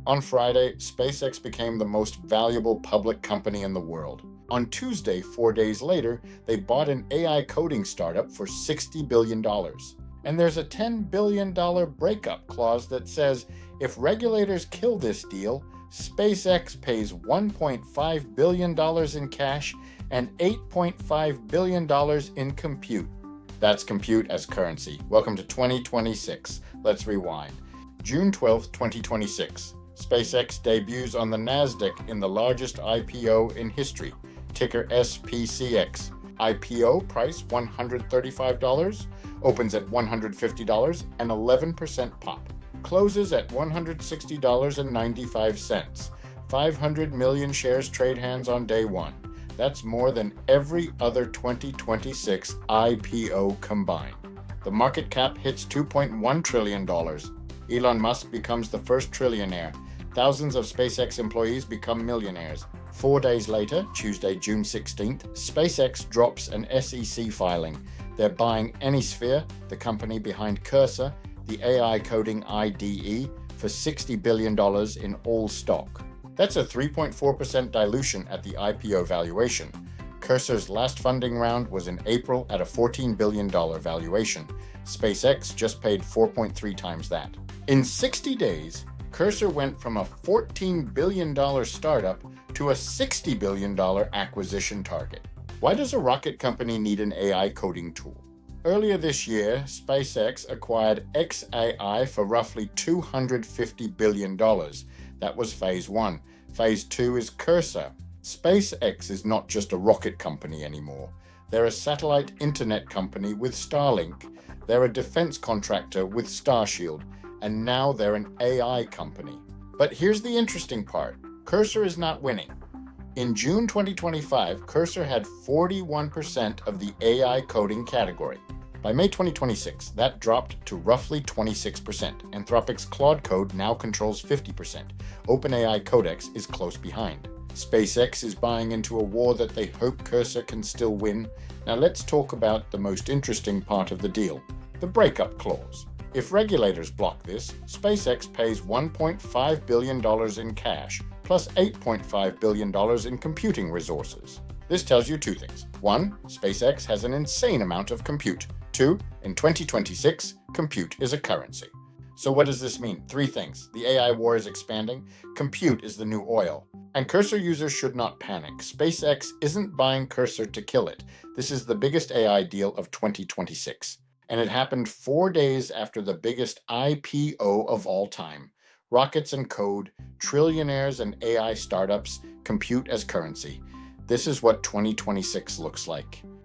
On Friday, SpaceX became the most valuable public company in the world. On Tuesday, 4 days later, they bought an AI coding startup for $60 billion. And there's a $10 billion breakup clause that says if regulators kill this deal, SpaceX pays $1.5 billion in cash and $8.5 billion in compute. That's compute as currency. Welcome to 2026. Let's rewind. June 12th, 2026. SpaceX debuts on the Nasdaq in the largest IPO in history, ticker SPCX. IPO price $135, opens at $150 and 11% pop. Closes at $160.95. 500 million shares trade hands on day one. That's more than every other 2026 IPO combined. The market cap hits $2.1 trillion. Elon Musk becomes the first trillionaire. Thousands of SpaceX employees become millionaires. 4 days later, Tuesday, June 16th, SpaceX drops an SEC filing. They're buying Anysphere, the company behind Cursor, the AI coding IDE, for $60 billion in all stock. That's a 3.4% dilution at the IPO valuation. Cursor's last funding round was in April at a $14 billion valuation. SpaceX just paid 4.3 times that. In 60 days, Cursor went from a $14 billion startup to a $60 billion acquisition target. Why does a rocket company need an AI coding tool? Earlier this year, SpaceX acquired xAI for roughly $250 billion. That was phase one. Phase two is Cursor. SpaceX is not just a rocket company anymore. They're a satellite internet company with Starlink. They're a defense contractor with Starshield. And now they're an AI company. But here's the interesting part. Cursor is not winning. In June 2025, Cursor had 41% of the AI coding category. By May 2026, that dropped to roughly 26%. Anthropic's Claude Code now controls 50%. OpenAI Codex is close behind. SpaceX is buying into a war that they hope Cursor can still win. Now let's talk about the most interesting part of the deal, the breakup clause. If regulators block this, SpaceX pays $1.5 billion in cash, plus $8.5 billion in computing resources. This tells you two things. One, SpaceX has an insane amount of compute. Two, in 2026, compute is a currency. So what does this mean? Three things. The AI war is expanding. Compute is the new oil. And Cursor users should not panic. SpaceX isn't buying Cursor to kill it. This is the biggest AI deal of 2026. And it happened 4 days after the biggest IPO of all time. Rockets and code, trillionaires and AI startups, compute as currency. This is what 2026 looks like.